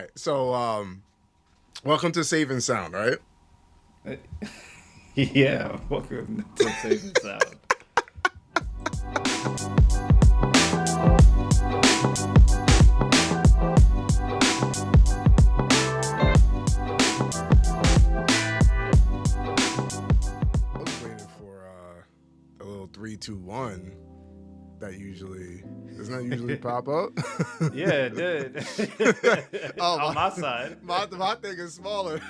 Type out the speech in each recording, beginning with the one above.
right. So, welcome to Safe and Sound, right? Yeah, welcome to Safe and Sound. I was waiting for a little 3-2-1 that usually doesn't that usually pop up? Yeah, it did. Oh, On my side. my thing is smaller.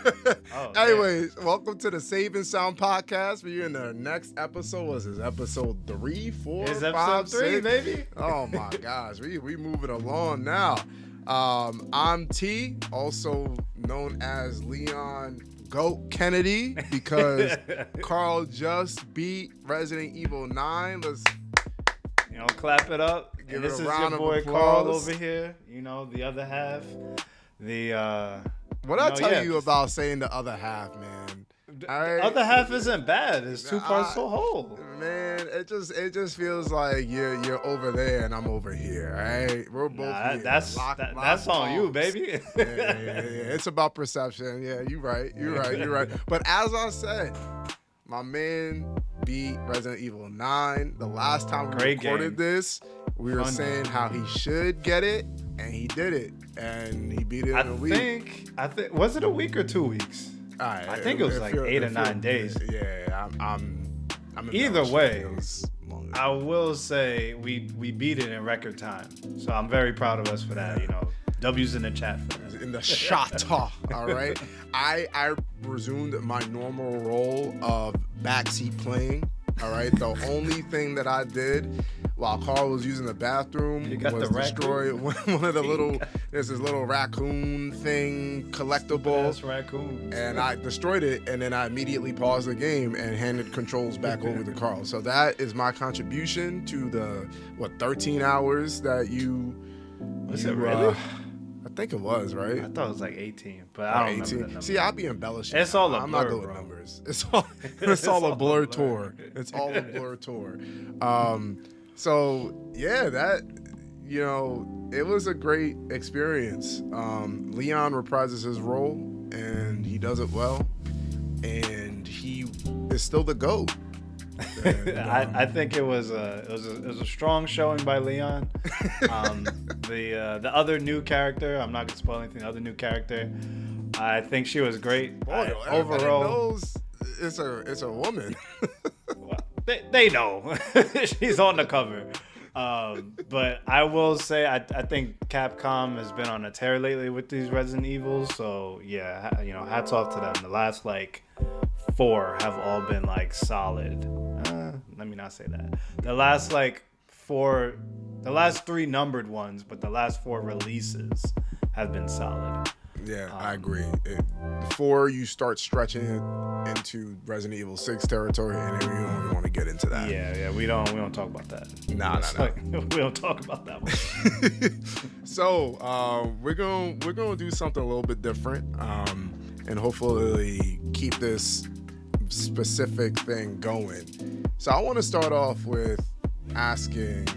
Oh, Anyways, welcome to the Save and Sound podcast. We're in the next episode. Was this episode 3, 4, It's 5, episode 3, 6? baby. Oh my gosh, we moving along now. I'm T, also known as Leon Goat Kennedy, because Carl just beat Resident Evil 9. Let's Clap it up. Give And it this a is round your of boy applause. Carl over here. The other half. what I tell yeah, you about saying the other half, man. The other half isn't bad. It's two parts to a whole. Man, it just feels like you're over there and I'm over here. All right, we're both here. That's on you, baby. Yeah. It's about perception. Yeah, you're right. But as I said, my man beat Resident Evil 9. The last time we Great recorded game. this, we were saying how he should get it, and he did it, and he beat it in a week. I think was it a week or 2 weeks? I think it was like 8 or 9 days. Yeah, I'm Either way, it was longer. I will say we beat it in record time. So I'm very proud of us for that. W's in the chat for that. In the shot, all right. I resumed my normal role of backseat playing. All right. The only thing that I did while Carl was using the bathroom was destroy one of the little. There's this little raccoon thing collectible. That's raccoon. And I destroyed it, and then I immediately paused the game and handed controls back over to Carl. So that is my contribution to the 13 hours that you. Was it really? I think it was, right? I thought it was like 18, but I don't remember the number. See, I'll be embellishing. It's all a I'm blur, not good bro. with numbers. It's all a blur tour. It's all a blur tour. So yeah, that it was a great experience. Leon reprises his role and he does it well, and he is still the GOAT. And, I think it was a strong showing by Leon. The other new character, I'm not gonna spoil anything. The other new character, I think she was great. Everybody knows it's a woman. Well, they know she's on the cover. But I will say I think Capcom has been on a tear lately with these Resident Evils. So yeah, hats off to them. The last 4 have all been solid. Let me not say that. The last 3 numbered ones, but the last 4 releases have been solid. Yeah, I agree. Before you start stretching it into Resident Evil 6 territory, and we don't even want to get into that. Yeah, we don't talk about that. Nah. We don't talk about that one. So we're gonna do something a little bit different, and hopefully keep this specific thing going. So I want to start off with asking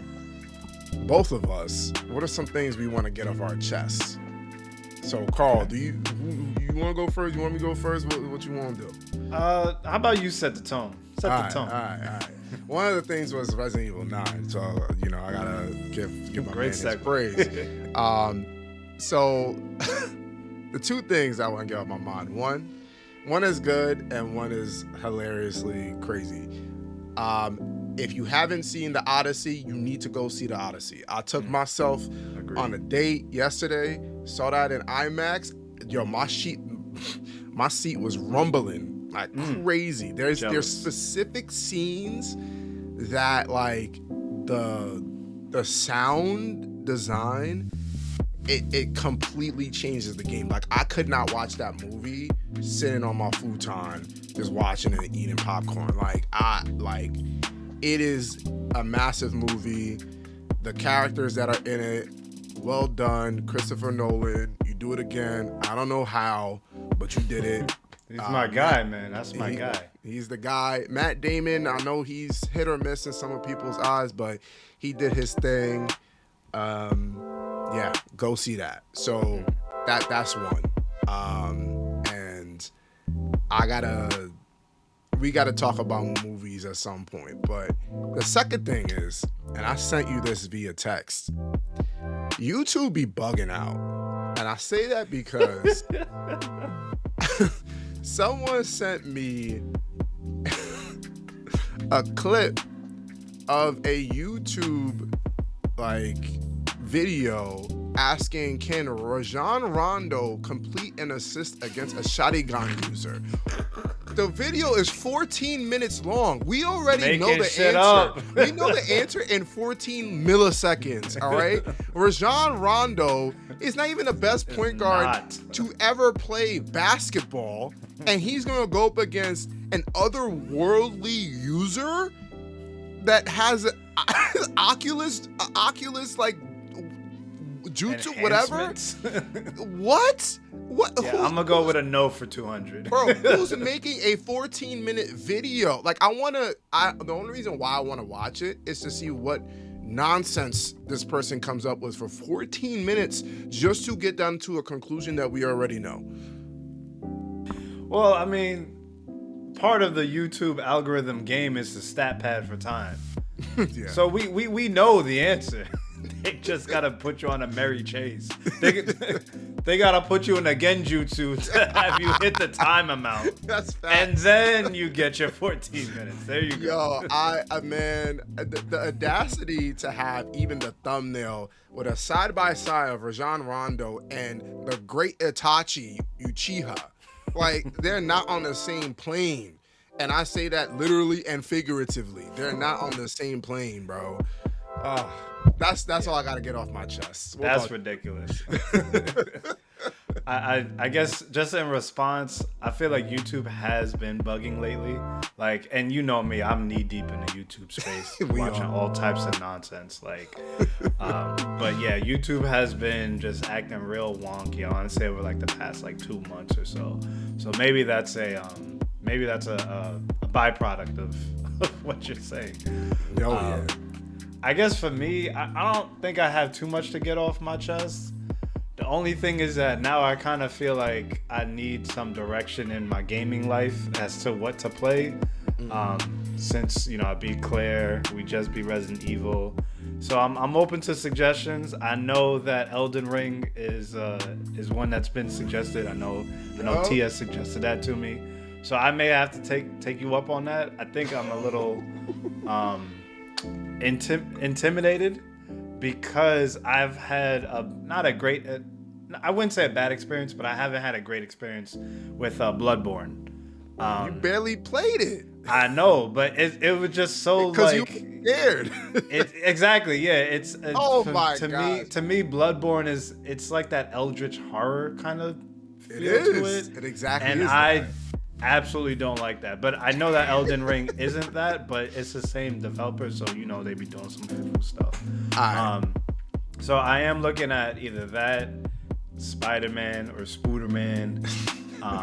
both of us, what are some things we want to get off our chests? So Carl, do you want to go first? You want me to go first? What you want to do? How about you set the tone? Set the tone. All right. One of the things was Resident Evil 9, so I gotta give my man his praise. So the 2 things I want to get off my mind. One is good and one is hilariously crazy. If you haven't seen the Odyssey, you need to go see the Odyssey. I took myself on a date yesterday, saw that in IMAX. Yo, my seat was rumbling like crazy. There's specific scenes that the sound design, it completely changes the game. I could not watch that movie sitting on my futon just watching and eating popcorn. It is a massive movie. The characters that are in it, well done. Christopher Nolan, you do it again. I don't know how, but you did it. He's my guy, man. That's my guy. He's the guy. Matt Damon, I know he's hit or miss in some of people's eyes, but he did his thing. Yeah, go see that. So That's one. And we gotta talk about movies at some point. But the second thing is, and I sent you this via text, YouTube be bugging out. And I say that because someone sent me a clip of a YouTube video asking, can Rajon Rondo complete an assist against a Sharingan user? The video is 14 minutes long. We already know the answer. We know the answer in 14 milliseconds, all right? Rajon Rondo is not even the best point guard to ever play basketball, and he's going to go up against an otherworldly user that has Oculus like jutsu, whatever. What? Yeah, I'm gonna go with a no for 200. Bro, who's making a 14-minute video? Like, the only reason why I want to watch it is to see what nonsense this person comes up with for 14 minutes just to get down to a conclusion that we already know. Well, I mean, part of the YouTube algorithm game is the stat pad for time. Yeah. So we know the answer. They just gotta put you on a merry chase. They gotta put you in a genjutsu to have you hit the time amount. That's fact. And then you get your 14 minutes. There you Yo, go. man, the audacity to have even the thumbnail with a side-by-side of Rajon Rondo and the great Itachi Uchiha. Like, they're not on the same plane. And I say that literally and figuratively. They're not on the same plane, bro. That's all I gotta get off my chest. That's ridiculous. I guess just in response, I feel like YouTube has been bugging lately. Like, and you know me, I'm knee deep in the YouTube space, watching all types of nonsense. Like, but yeah, YouTube has been just acting real wonky. I want to say over like the past 2 months or so. So maybe that's a byproduct of what you're saying. Yeah. I guess for me, I don't think I have too much to get off my chest. The only thing is that now I kind of feel like I need some direction in my gaming life as to what to play. Since, I beat Claire, we just beat Resident Evil. So I'm open to suggestions. I know that Elden Ring is one that's been suggested. I know T has suggested that to me. So I may have to take you up on that. I think I'm a little intimidated because I've had I wouldn't say a bad experience, but I haven't had a great experience with Bloodborne. You barely played it. I know, but it was just so because you were scared. Exactly, yeah. It's oh my god. To me, Bloodborne it's like that eldritch horror kind of feel to it. It exactly and is. I absolutely don't like that. But I know that Elden Ring isn't that, but it's the same developer, so they be doing some cool stuff. So I am looking at either that, Spider-Man or Spooderman,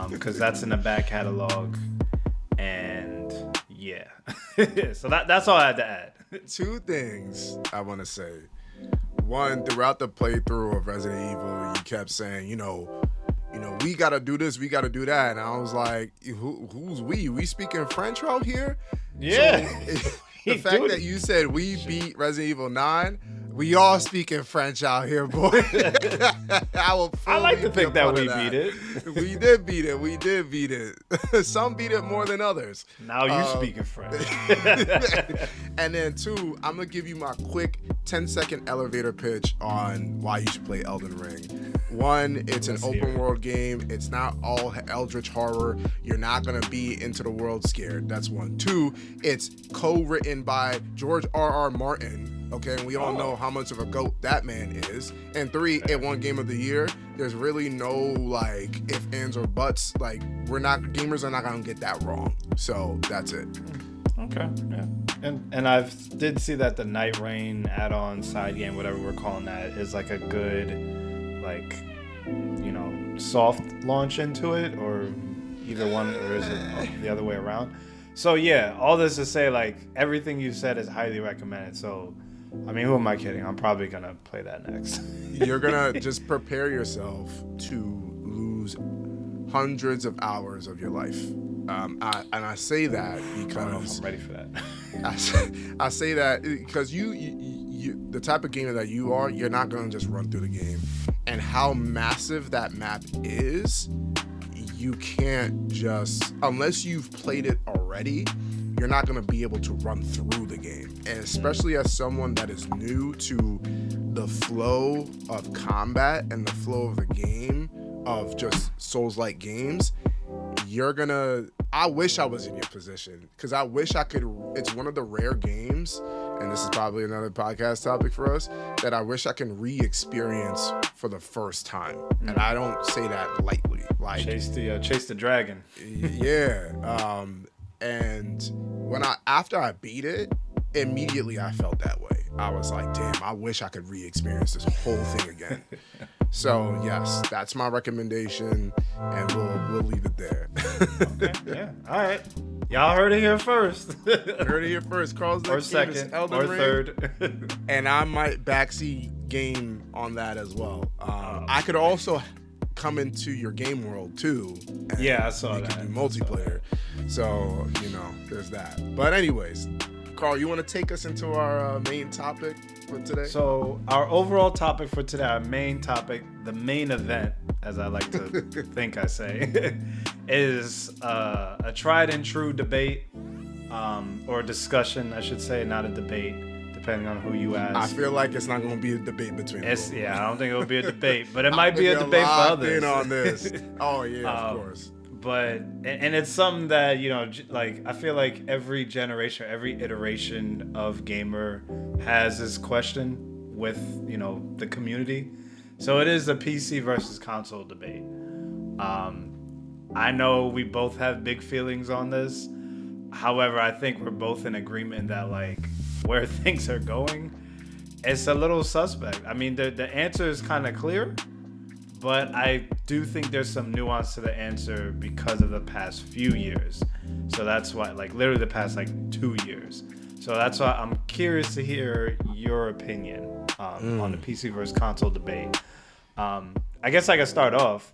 because that's in the back catalog. And yeah. So that's all I had to add. Two things I want to say. One, throughout the playthrough of Resident Evil, you kept saying, we gotta do this, we gotta do that, and I was like, who's we? We speaking French out here? Yeah. So, the fact that you said we beat Resident Evil 9, we all speaking French out here, boy. I like to think that we beat it. We did beat it. We did beat it. Some beat it more than others. Now you speaking French. And then two, I'm going to give you my quick 10-second elevator pitch on why you should play Elden Ring. One, it's an open world game. It's not all eldritch horror. You're not going to be into the world scared. That's one. Two, it's co-written by George R.R. Martin. Okay, and we all know how much of a goat that man is. And three, it won Game of the Year. There's really no if, ands, or buts. Gamers are not gonna get that wrong. So that's it. Okay, yeah. And I did see that the Night Rain add-on side game, whatever we're calling that, is a good soft launch into it, or either one, or is it the other way around? So yeah, all this to say, everything you said is highly recommended. So I mean, who am I kidding? I'm probably gonna play that next. You're gonna just prepare yourself to lose hundreds of hours of your life. I say that I don't know if because I'm ready for that. I say that because you the type of gamer that you are, you're not gonna just run through the game, and how massive that map is, you can't just, unless you've played it already, you're not gonna be able to run through the game. And especially as someone that is new to the flow of combat and the flow of the game, of just Souls-like games, I wish I was in your position, because I wish I could. It's one of the rare games, and this is probably another podcast topic for us, that I wish I can re-experience for the first time. And I don't say that lightly. Like, Chase the dragon. yeah. And after I beat it, immediately I felt that way. I was like, damn, I wish I could re-experience this whole thing again. So yes, that's my recommendation, and we'll leave it there. Okay, yeah, all right. Y'all heard it here first. Heard it here first. Carl's or next game is second, Elden or Ring, third. and I might backseat game on that as well. I could also come into your game world too. And Yeah, I saw we could that. do multiplayer. So there's that. But anyways, Carl, you want to take us into our main topic for today? So our overall topic for today, our main topic, the main event, as I like to think I say, is a tried and true debate, or discussion, I should say, not a debate, depending on who you ask. I feel like it's not going to be a debate between us. I don't think it will be a debate, but it might be a debate for others. In on this. Oh yeah, of course. But and it's something that like I feel like every generation, every iteration of gamer has this question with the community. So it is a PC versus console debate. I know we both have big feelings on this. However, I think we're both in agreement that like where things are going, it's a little suspect. I mean, the answer is kind of clear, but I do think there's some nuance to the answer because of the past few years. So that's why, like, literally the past, 2 years. So that's why I'm curious to hear your opinion on the PC versus console debate. I guess I can start off.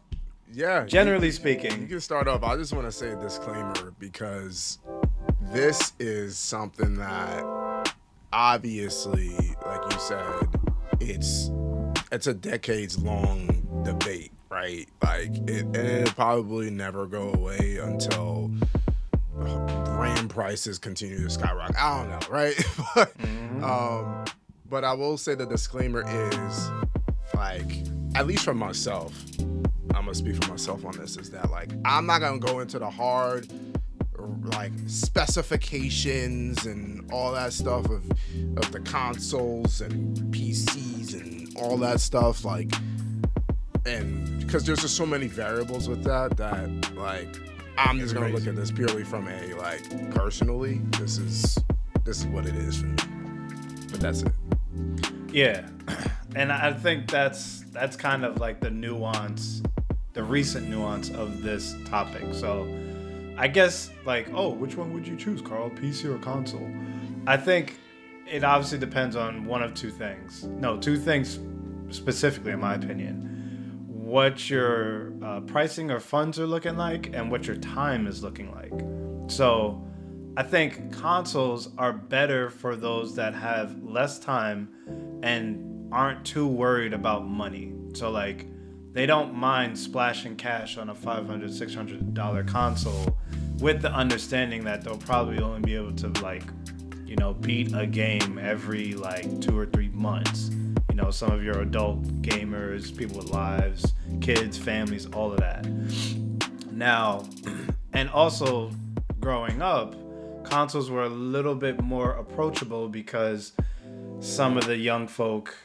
Yeah. Generally speaking. You can start off. I just want to say a disclaimer, because this is something that obviously, like you said, it's a decades-long debate, right? Like, it'll probably never go away until RAM prices continue to skyrocket. I don't know, right? But I will say the disclaimer is, like, at least for myself, I'm gonna speak for myself on this, is that, like, I'm not gonna go into the hard, like, specifications and all that stuff of the consoles and PCs and all that stuff, like, and because there's just so many variables with that like I'm just gonna look at this purely from a, like, personally, this is what it is for me. But that's it. Yeah, and I think that's kind of like the nuance, the recent nuance of this topic. So I guess, like, which one would you choose, Carl? PC or console? I think it obviously depends on one of two things. No, two things specifically, in my opinion. What your pricing or funds are looking like, and what your time is looking like. So I think consoles are better for those that have less time and aren't too worried about money. So, like, they don't mind splashing cash on a $500, $600 console with the understanding that they'll probably only be able to, like, beat a game every, like, 2 or 3 months. Some of your adult gamers, people with lives, kids, families, all of that. Now, and also growing up, consoles were a little bit more approachable because some of the young folk,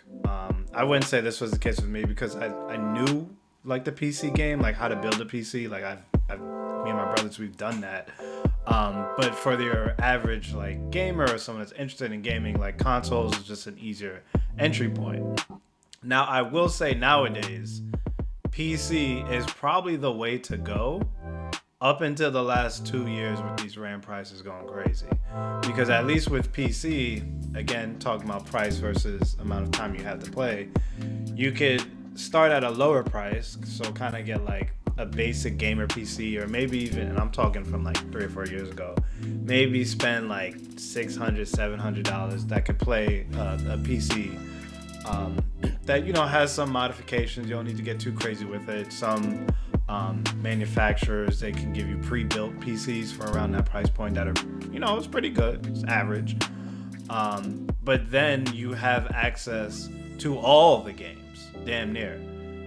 I wouldn't say this was the case with me, because I knew, like, the PC game, like how to build a PC. Like, me and my brothers, we've done that. But for your average, like, gamer or someone that's interested in gaming, like, consoles is just an easier entry point. Now, I will say nowadays, PC is probably the way to go up until the last 2 years with these RAM prices going crazy. Because at least with PC, again, talking about price versus amount of time you have to play, you could start at a lower price, so kind of get like a basic gamer PC, or maybe even, and I'm talking from like 3 or 4 years ago, maybe spend like $600, $700 that could play a PC that, you know, has some modifications. You don't need to get too crazy with it. Some manufacturers, they can give you pre-built PCs for around that price point that are, you know, it's pretty good. It's average. But then you have access to all the games, damn near,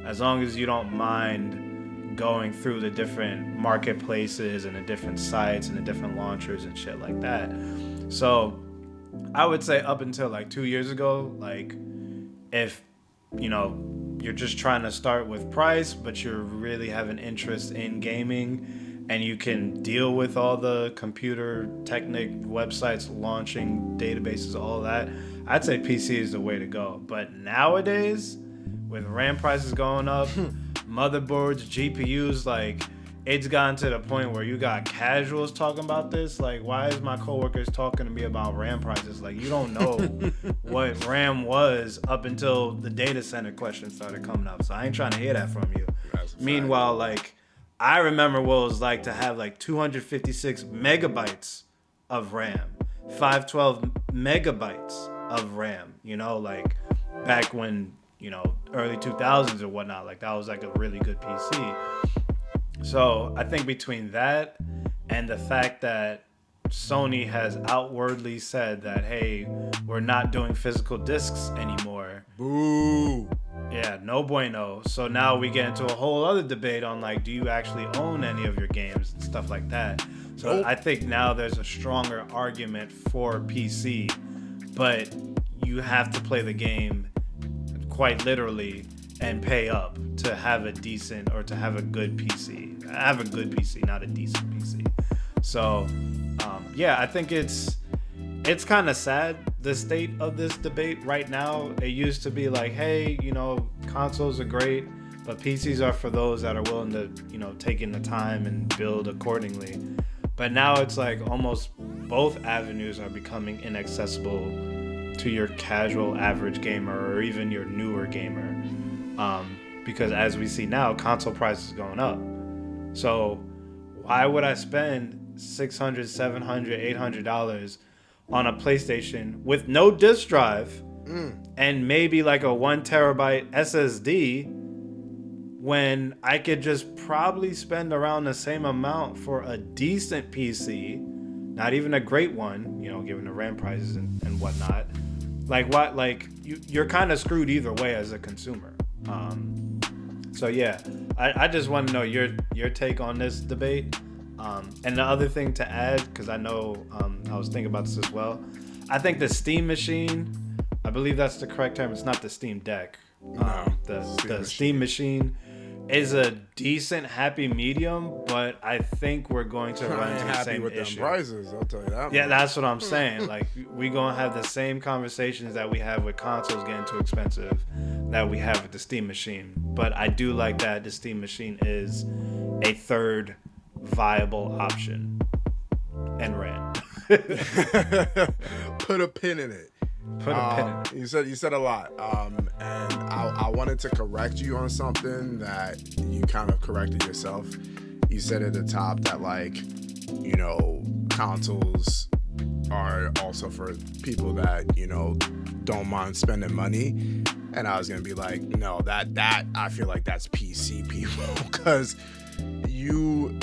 as long as you don't mind going through the different marketplaces and the different sites and the different launchers and shit like that. So I would say up until like 2 years ago, like, if, you know, you're just trying to start with price, but you really have an interest in gaming and you can deal with all the computer technic websites launching databases, all that, I'd say PC is the way to go. But nowadays, with RAM prices going up, motherboards, GPUs, like, it's gotten to the point where you got casuals talking about this. Like, why is my coworkers talking to me about RAM prices? Like, you don't know what RAM was up until the data center question started coming up. So I ain't trying to hear that from you. Meanwhile, like, I remember what it was like to have like 256 megabytes of RAM, 512 megabytes of RAM, you know, like back when, you know, early 2000s or whatnot. Like, that was like a really good PC. So I think between that and the fact that Sony has outwardly said that, hey, we're not doing physical discs anymore. Boo. Yeah, no bueno. So now we get into a whole other debate on, like, do you actually own any of your games and stuff like that? So I think now there's a stronger argument for PC, but you have to play the game quite literally and pay up to have a decent, or to have a good PC. Have a good PC, not a decent PC. So, yeah, I think it's kind of sad, the state of this debate right now. It used to be like, hey, you know, consoles are great, but PCs are for those that are willing to, you know, take in the time and build accordingly. But now it's like almost both avenues are becoming inaccessible to your casual average gamer or even your newer gamer. Because as we see now, console prices going up. So why would I spend $600, $700, $800 on a PlayStation with no disk drive and maybe like a 1 terabyte SSD when I could just probably spend around the same amount for a decent PC, not even a great one, you know, given the RAM prices and whatnot. Like, what? Like, you're kind of screwed either way as a consumer. So yeah, I just want to know your take on this debate. And the other thing to add, because I know I was thinking about this as well, I think the Steam machine, I believe that's the correct term. It's not the Steam Deck. The Steam machine is a decent happy medium, but I think we're going to run into the same issue. Them prices, I'll tell you that. Yeah, that's what I'm saying. Like, we gonna have the same conversations that we have with consoles getting too expensive that we have with the Steam machine. But I do like that the Steam machine is a third viable option and ran. Put a pin in it. Put a pin in it. You said a lot, and I wanted to correct you on something that you kind of corrected yourself. You said at the top that, like, you know, consoles are also for people that, you know, don't mind spending money, and I was gonna be like, no, that I feel like that's PC people, because you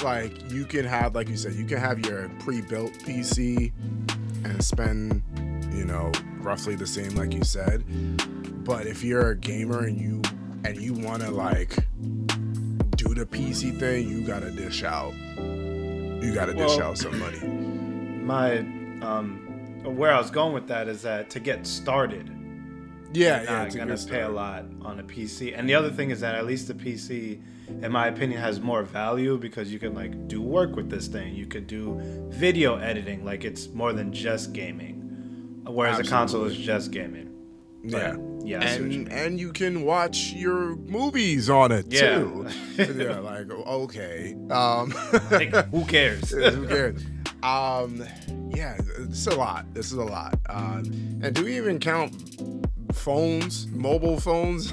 can have, like you said, you can have your pre-built PC and spend, you know, roughly the same, like you said. But if you're a gamer and you want to, like, do the PC thing, you gotta dish out. You gotta dish out some money. My where I was going with that is that to get started, you're gonna pay a lot on a PC. And the other thing is that at least the PC, in my opinion, has more value because you can, like, do work with this thing. You could do video editing. Like, it's more than just gaming, whereas a console is just gaming. Yeah. Yeah, I see what you mean. And you can watch your movies on it Yeah. too. Yeah, like okay. Like, who cares? Who cares? Yeah, it's a lot. This is a lot. And do we even count phones, mobile phones,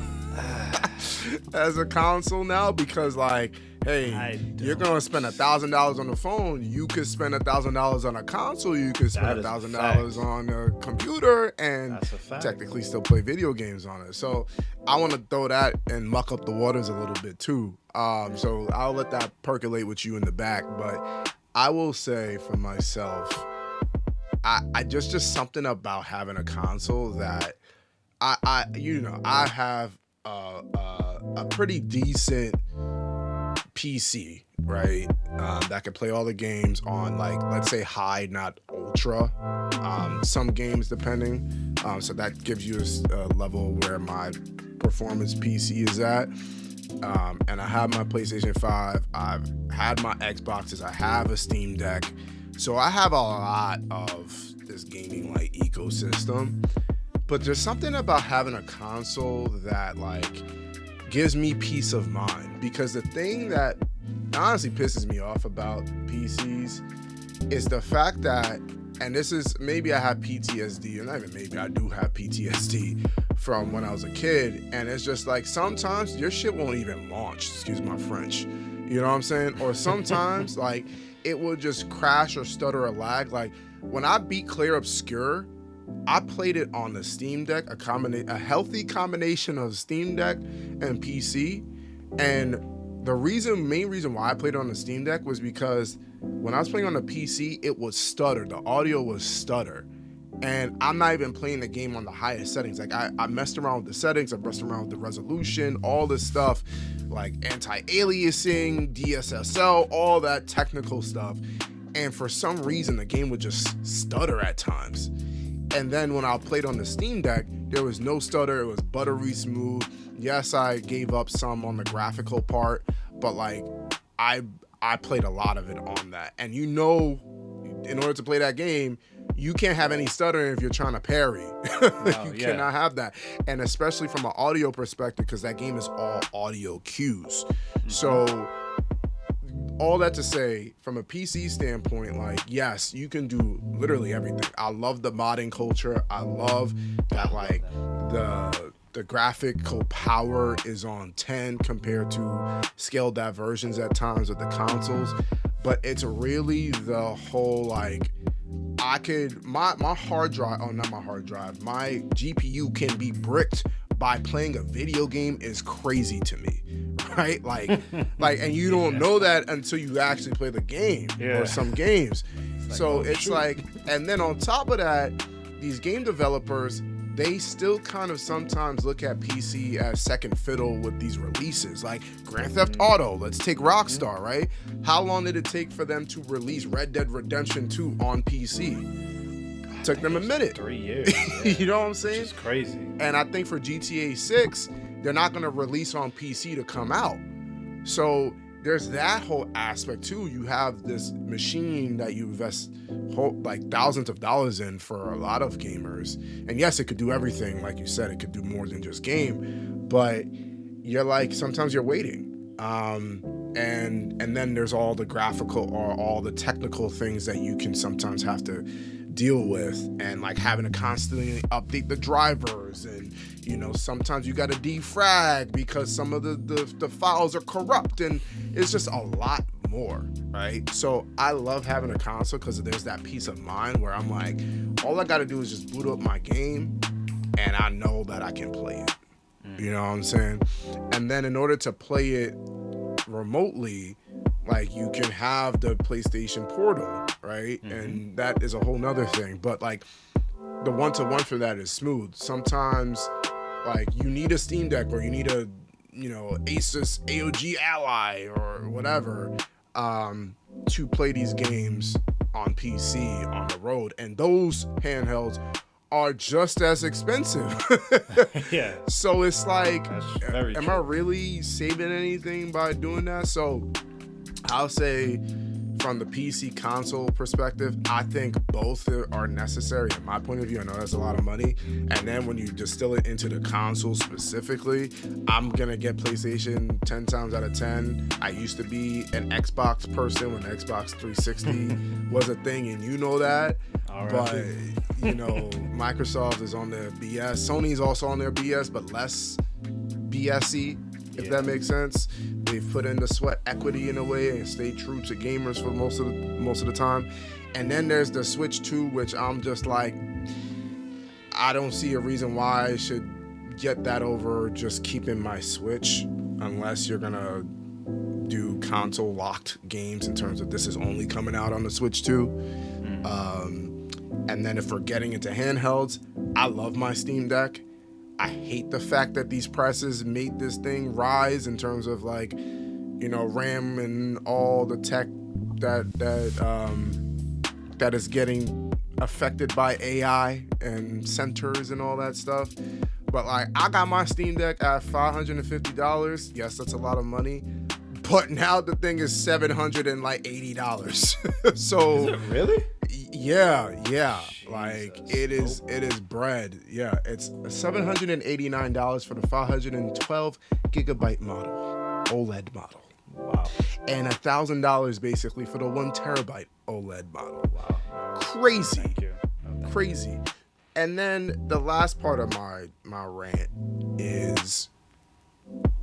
as a console now? Because like, hey, you're gonna spend $1,000 on the phone. You could spend $1,000 on a console. You could spend $1,000 on a computer and technically still play video games on it. So I want to throw that and muck up the waters a little bit too. So I'll let that percolate with you in the back. But I will say for myself, I just something about having a console that I have a pretty decent PC, right? That can play all the games on, like, let's say high, not ultra. Some games depending. So that gives you a level where my performance PC is at. And I have my PlayStation 5. I've had my Xboxes. I have a Steam Deck. So I have a lot of this gaming like ecosystem. But there's something about having a console that like gives me peace of mind, because the thing that honestly pisses me off about PCs is the fact that, and this is, maybe I have PTSD, or not even maybe, I do have PTSD from when I was a kid, and it's just like sometimes your shit won't even launch, excuse my French, you know what I'm saying? Or sometimes like it will just crash or stutter or lag. Like when I beat Clair Obscur, I played it on the Steam Deck, a healthy combination of Steam Deck and PC. And the main reason why I played it on the Steam Deck was because when I was playing on the PC, it would stutter. The audio was stutter. And I'm not even playing the game on the highest settings. Like I messed around with the settings, I messed around with the resolution, all this stuff, like anti-aliasing, DSSL, all that technical stuff. And for some reason, the game would just stutter at times. And then when I played on the Steam Deck, there was no stutter. It was buttery smooth. Yes, I gave up some on the graphical part, but like I played a lot of it on that. And you know, in order to play that game, you can't have any stuttering if you're trying to parry. Cannot have that. And especially from an audio perspective, because that game is all audio cues. Mm-hmm. So all that to say, from a PC standpoint, like, yes, you can do literally everything. I love the modding culture. I love that, like, the graphical power is on 10 compared to scaled down versions at times with the consoles. But it's really the whole, like, my hard drive, not my hard drive, my GPU can be bricked by playing a video game is crazy to me, right? Like, and you don't know that until you actually play the game or some games. So it's like, and then on top of that, these game developers, they still kind of sometimes look at PC as second fiddle with these releases. Like Grand Theft Auto, let's take Rockstar, right? How long did it take for them to release Red Dead Redemption 2 on PC? Took them a minute. 3 years. Yeah. You know what I'm saying? It's crazy. And I think for GTA 6, they're not going to release on PC to come out. So there's that whole aspect too. You have this machine that you invest like thousands of dollars in for a lot of gamers. And yes, it could do everything. Like you said, it could do more than just game. But you're like, sometimes you're waiting. And then there's all the graphical or all the technical things that you can sometimes have to deal with, and like having to constantly update the drivers, and you know, sometimes you got to defrag because some of the files are corrupt, and it's just a lot more, right? So I love having a console because there's that peace of mind where I'm like, all I got to do is just boot up my game and I know that I can play it. You know what I'm saying? And then in order to play it remotely, like you can have the PlayStation Portal, right? Mm-hmm. And that is a whole nother thing. But like the one-to-one for that is smooth. Sometimes like you need a Steam Deck or you need a, you know, Asus AOG Ally or whatever to play these games on PC on the road. And those handhelds are just as expensive. Yeah. So it's like, am I really saving anything by doing that? So I'll say from the PC console perspective, I think both are necessary in my point of view. I know that's a lot of money. And then when you distill it into the console specifically, I'm going to get PlayStation 10 times out of 10. I used to be an Xbox person when Xbox 360 was a thing, and you know that. But, you know, Microsoft is on their BS. Sony's also on their BS, but less BS-y, if that makes sense. They've put in the sweat equity in a way and stayed true to gamers for most of the time. And then there's the Switch 2, which I'm just like, I don't see a reason why I should get that over just keeping my Switch, unless you're gonna do console locked games in terms of this is only coming out on the Switch 2. And then if we're getting into handhelds, I love my Steam Deck. I hate the fact that these prices made this thing rise in terms of, like, you know, RAM and all the tech that is getting affected by AI and sensors and all that stuff. But, like, I got my Steam Deck at $550. Yes, that's a lot of money. But now the thing is $780. So is it really? Yeah. Jesus, like it is bread. Yeah, it's $789 for the 512 gigabyte model, OLED model. Wow. And $1,000 basically for the 1 terabyte OLED model. Wow. Crazy. Thank you. Crazy. And then the last part of my rant is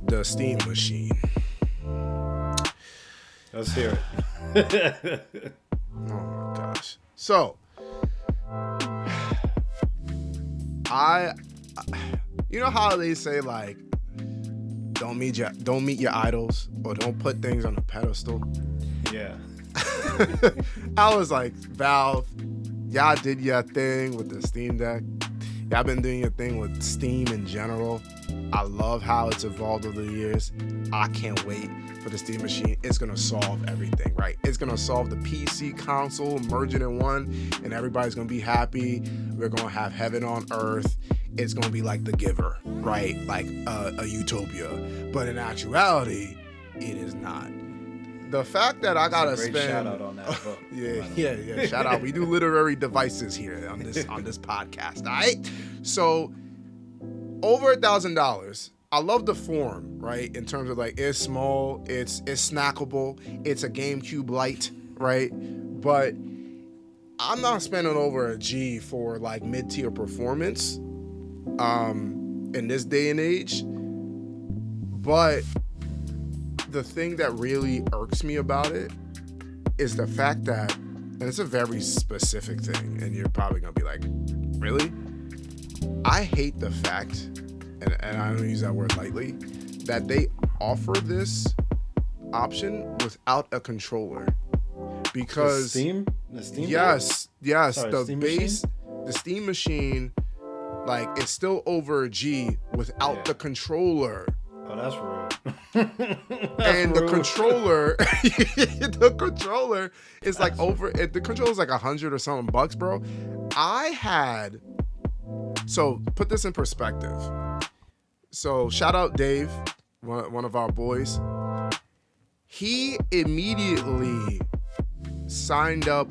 the Steam machine. Let's hear it. Oh my gosh. So, you know how they say, like, don't meet your idols, or don't put things on a pedestal. Yeah. I was like, Valve, y'all did your thing with the Steam Deck. Y'all been doing your thing with Steam in general. I love how it's evolved over the years. I can't wait for the Steam machine. It's gonna solve everything, right? It's gonna solve the PC console merging in one, and everybody's gonna be happy. We're gonna have heaven on earth. It's gonna be like The Giver, right? Like a utopia. But in actuality, it is not. The fact that I gotta Great spend shout out on that book. yeah. Shout out. We do literary devices here on this podcast. All right. So over $1,000. I love the form, right? In terms of, like, it's small, it's snackable, it's a GameCube Lite, right? But I'm not spending over a G for, like, mid-tier performance in this day and age. But the thing that really irks me about it is the fact that, and it's a very specific thing, and you're probably gonna be like, really? I hate the fact, and I don't use that word lightly, that they offer this option without a controller. Because The Steam yes, Sorry, the Steam base, the Steam machine, like, it's still over a G without the controller. Oh, that's rude. And the controller, the controller is like the controller is like $100 or something bucks, bro. So put this in perspective. So shout out Dave, one of our boys. He immediately signed up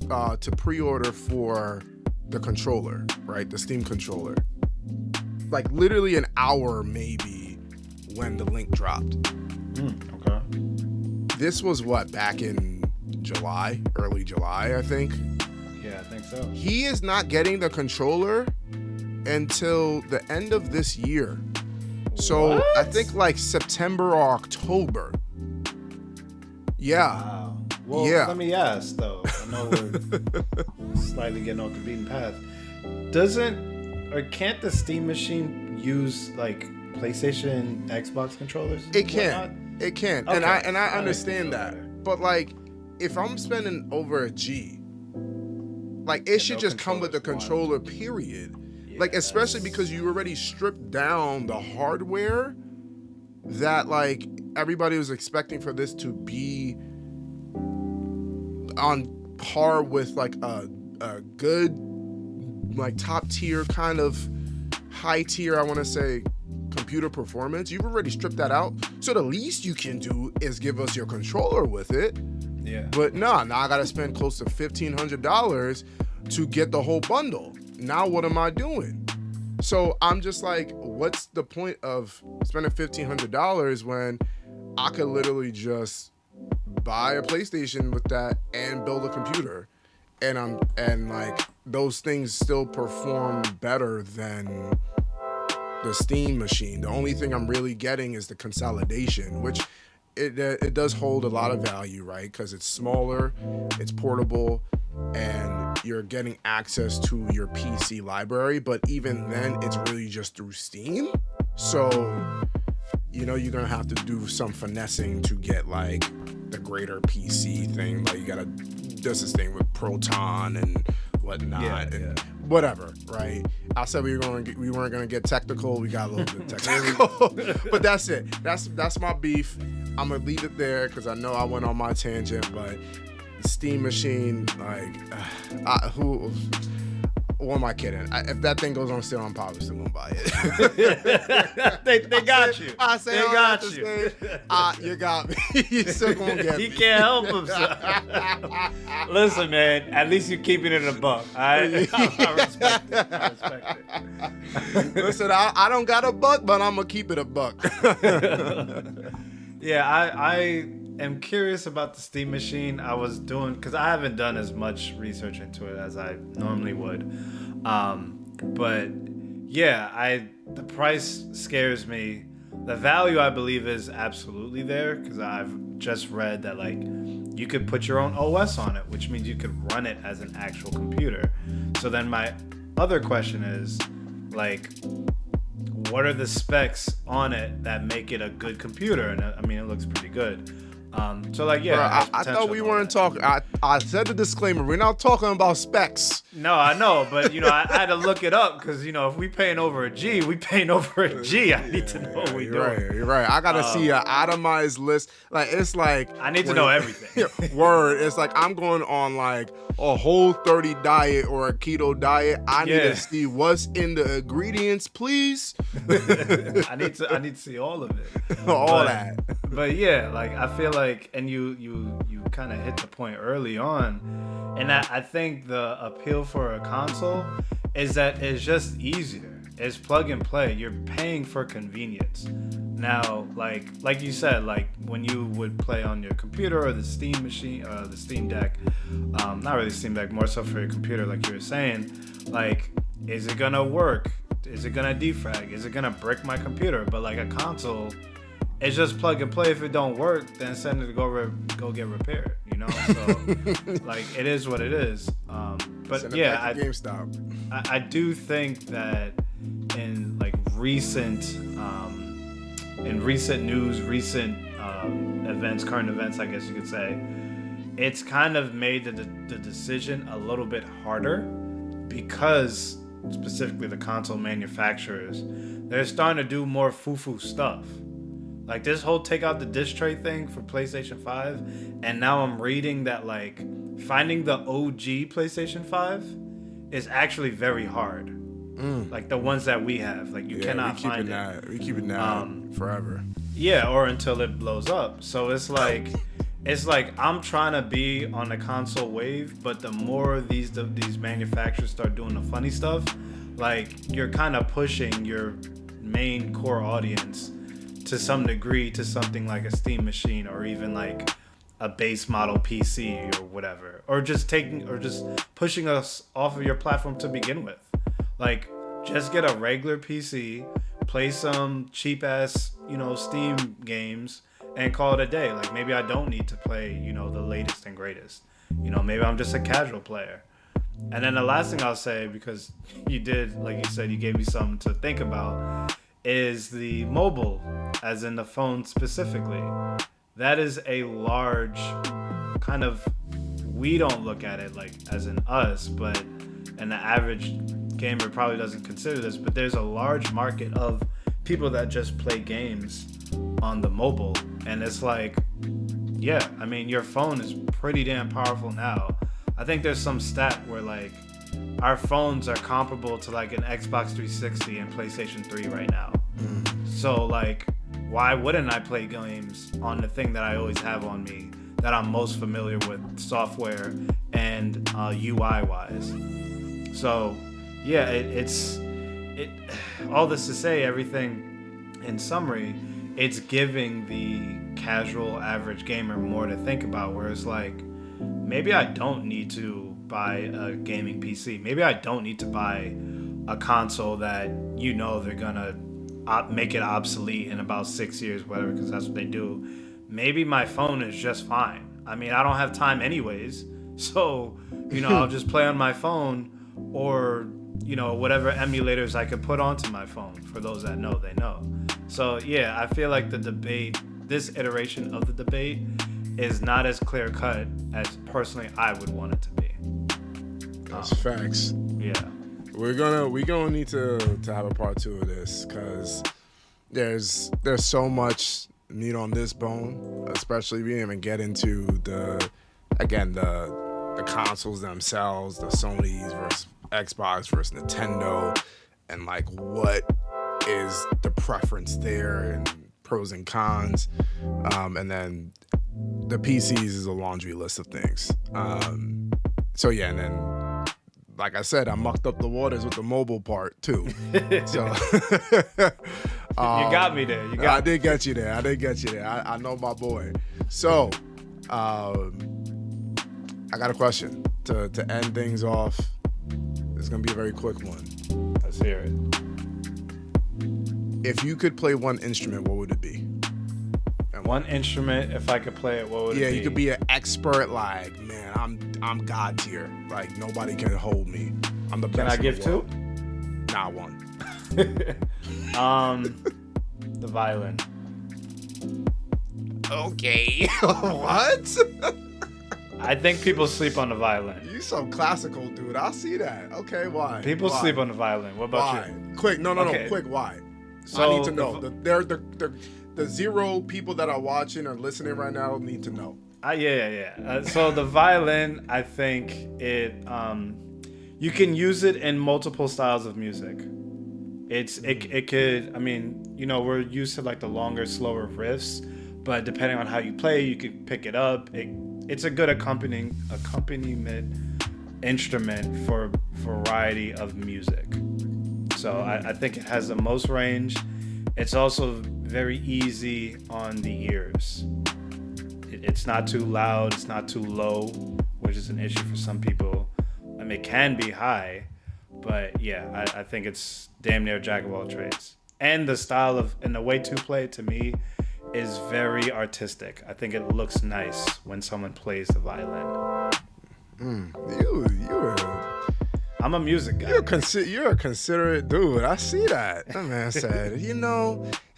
to pre-order for the controller, right? The Steam controller. Like literally an hour maybe when the link dropped. Okay. This was back in July, early July, I think. Yeah, I think so. He is not getting the controller until the end of this year. So What? I think like September or October. Yeah. Wow. Well, Yeah. let me ask though. I know we're slightly getting off the beaten path. Can't the Steam machine use like PlayStation, Xbox controllers? It can. It can. Okay. And I That understand makes me feel that. better. But like, if I'm spending over a G, like it should no just come with the controllers, controller, period. Yeah, Like, especially that's- because you already stripped down the hardware that like everybody was expecting for this to be on par with like a good, like top tier kind of high tier, I want to say, computer performance. You've already stripped that out. So the least you can do is give us your controller with it, Yeah. But now I gotta spend close to $1,500 to get the whole bundle. Now what am I doing? So I'm just like, what's the point of spending $1,500 when I could literally just buy a PlayStation with that and build a computer, and like those things still perform better than the Steam machine. The only thing I'm really getting is the consolidation, which it does hold a lot of value, right? Because it's smaller, it's portable, and you're getting access to your PC library. But even then, it's really just through Steam. So, you're gonna have to do some finessing to get like the greater PC thing. Like you gotta, there's this thing with Proton and whatnot, and whatever, right? I said we weren't gonna get technical. We got a little bit technical, but that's it. That's my beef. I'm gonna leave it there because I know I went on my tangent. But the Steam machine, like, who am I kidding? If that thing goes on sale, I'm probably still gonna buy it. they got you. I say they got you. You got me. You still gonna get me. He can't help himself. Listen, man. At least you're keeping it a buck. I respect it. I respect it. Listen, I don't got a buck, but I'm gonna keep it a buck. Yeah, I am curious about the Steam machine. I was doing, because I haven't done as much research into it as I normally would. But yeah, the price scares me. The value, I believe, is absolutely there, because I've just read that like you could put your own OS on it, which means you could run it as an actual computer. So then my other question is, like, what are the specs on it that make it a good computer? And I mean, it looks pretty good. So like, yeah. Bro, I thought we weren't talking. I said the disclaimer. We're not talking about specs. No, I know, but I had to look it up because if we paying over a G, we paying over a G. I need to know what we doing. You're right. I gotta see an itemized list. Like it's like I need to know everything. Word. It's like I'm going on like a Whole30 diet or a keto diet. I need to see what's in the ingredients, please. I need to see all of it. All that. But yeah, like I feel like, and you kind of hit the point early on, and I think the appeal for a console is that it's just easier. It's plug and play. You're paying for convenience. Now, like you said, like when you would play on your computer or the Steam machine, the Steam Deck, not really Steam Deck, more so for your computer, like you were saying, like, is it gonna work? Is it gonna defrag? Is it gonna brick my computer? But like a console, it's just plug and play. If it don't work, then send it to go get repaired. So like it is what it is. But yeah, I do think that in like recent news, recent events, current events, I guess you could say, it's kind of made the decision a little bit harder because specifically the console manufacturers, they're starting to do more foo-foo stuff. Like this whole take out the disc tray thing for PlayStation 5, and now I'm reading that like finding the OG PlayStation 5 is actually very hard. Like the ones that we have, like you cannot find it. We keep it now forever. Yeah, or until it blows up. So it's like I'm trying to be on the console wave, but the more these manufacturers start doing the funny stuff, like you're kind of pushing your main core audience to some degree to something like a Steam machine or even like a base model PC or whatever, or just pushing us off of your platform to begin with. Like just get a regular PC, play some cheap ass, Steam games and call it a day. Like maybe I don't need to play, the latest and greatest. Maybe I'm just a casual player. And then the last thing I'll say, because you did, like you said, you gave me something to think about, is the mobile, as in the phone specifically. That is a large kind of, we don't look at it like as in us, and the average gamer probably doesn't consider this, but there's a large market of people that just play games on the mobile. And it's like, yeah, I mean, your phone is pretty damn powerful now. I think there's some stat where like our phones are comparable to like an Xbox 360 and PlayStation 3 right now. So like, why wouldn't I play games on the thing that I always have on me that I'm most familiar with, software and UI wise. So yeah, it's all this to say, everything in summary, it's giving the casual average gamer more to think about, where it's like, maybe I don't need to buy a gaming PC. Maybe I don't need to buy a console that they're gonna make it obsolete in about 6 years, whatever, because that's what they do. Maybe my phone is just fine. I mean, I don't have time anyways, so I'll just play on my phone, or whatever emulators I could put onto my phone. For those that know, they know. So yeah, I feel like the debate, this iteration of the debate, is not as clear cut as personally I would want it to be. That's facts. Yeah. We're gonna need to have a part 2 of this, because there's so much meat on this bone, especially we didn't even get into the consoles themselves, the Sony's versus Xbox versus Nintendo, and like what is the preference there and pros and cons, and then the PCs is a laundry list of things. So yeah, and then like I said, I mucked up the waters with the mobile part too. So you got me there. I did get you there. I know my boy. So I got a question to end things off. It's gonna be a very quick one. Let's hear it. If you could play one instrument, what would it be? And one instrument, if I could play it, what would it be? Yeah, you could be an expert. Like, man, I'm God tier. Like, nobody can hold me. I'm the best. Can I give two? Nah, one. The violin. Okay. What? I think people sleep on the violin. You some classical dude. I see that. Okay, why? People sleep on the violin. What about you? Quick, no, quick, why? So I need to know. The 0 people that are watching or listening right now need to know. Yeah. So the violin, I think it, you can use it in multiple styles of music. It could, I mean, we're used to like the longer, slower riffs, but depending on how you play, you can pick it up. It's a good accompaniment instrument for variety of music. So I think it has the most range. It's also very easy on the ears. It's not too loud, it's not too low, which is an issue for some people. I mean, it can be high, but yeah, I think it's damn near jack of all trades. And the style and the way to play it, to me, is very artistic. I think it looks nice when someone plays the violin. I'm a music guy. You're a considerate dude. I see that. That man said,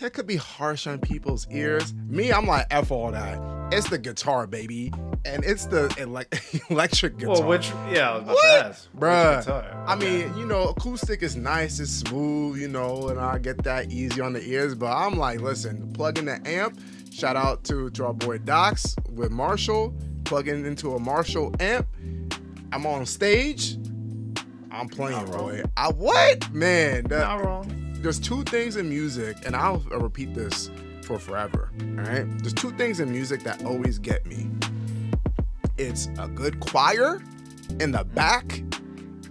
it could be harsh on people's ears. Me, I'm like, F all that. It's the guitar, baby. And it's the electric guitar. Well, I was about what? to ask. Bruh. Which guitar? I mean, acoustic is nice, it's smooth, and I get that easy on the ears. But I'm like, listen, plug in the amp. Shout out to our boy Docs with Marshall. Plugging into a Marshall amp. I'm on stage. I'm playing, Roy. What? Man. Not wrong. There's 2 things in music, and I'll repeat this for forever, all right? There's 2 things in music that always get me. It's a good choir in the back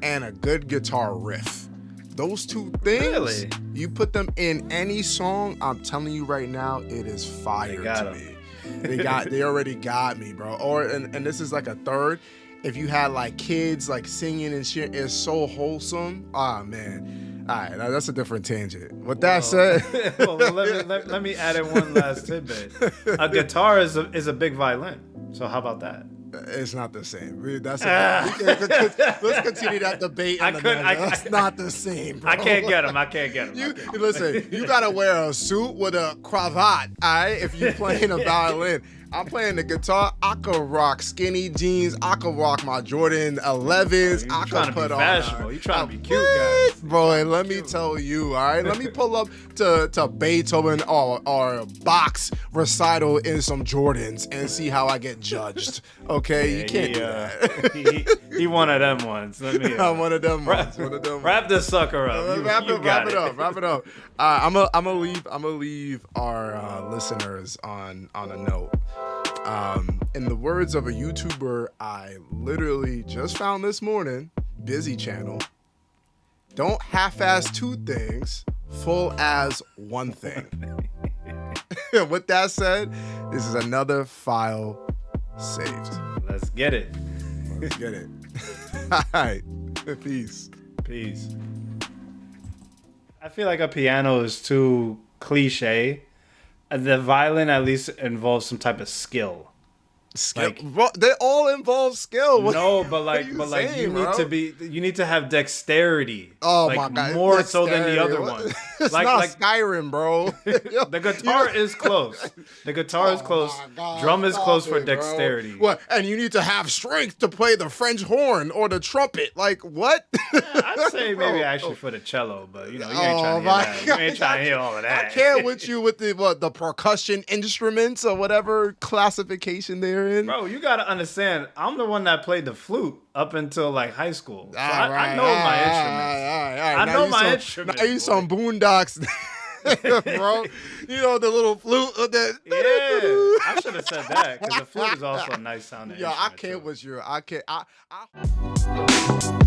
and a good guitar riff. Those 2 things, really? You put them in any song, I'm telling you right now, it is fire to me. They already got me, bro. And this is like a third. If you had like kids like singing and shit, it's so wholesome. Ah, man. All right, that's a different tangent. With that said, well, let me add in one last tidbit. A guitar is a big violin. So how about that? It's not the same. Let's continue that debate. That's not the same, bro. I can't get him. Listen, you gotta wear a suit with a cravat, all right? If you're playing a violin. I'm playing the guitar. I could rock skinny jeans. I could rock my Jordan 11s. I could put on. You trying to be cute, guys? Bro, let me tell you, all right? Let me pull up to Beethoven or Bach's recital in some Jordans and see how I get judged. Okay? Yeah, you can't do that. He one of them ones. I'm one of them ones. Wrap this sucker up. Wrap it up. I'm gonna leave our listeners on a note. In the words of a YouTuber I literally just found this morning, Busy Channel, don't half-ass two things, full as one thing. With that said, this is another file saved. Let's get it. Let's get it. All right. Peace. Peace. I feel like a piano is too cliche. The violin at least involves some type of skill. Skill. Like, Bro, they all involve skill. No, but what are you bro? need to have dexterity. Oh like, my god, more so than the dexterity. other What? one. It's like, not like Skyrim, bro. the guitar is close. The guitar is close. my God, Drum is stop close for it, bro. dexterity. What? And you need to have strength to play the French horn or the trumpet. Like what? I'd say maybe Bro. actually for the cello, but you know, you Oh ain't trying to my hear that. God. You ain't trying to hear all of that. I can't with you with the percussion instruments or whatever classification they're in. Bro, you gotta understand. I'm the one that played the flute up until like high school. So All right, I know my instruments. all right. I Now know you my some- instruments, Now you boy. some boondocks, bro. You know the little flute. Yeah, I should have said that because the flute is also a nice sounding. Yeah, I instrument, can't too. with you. I can't. I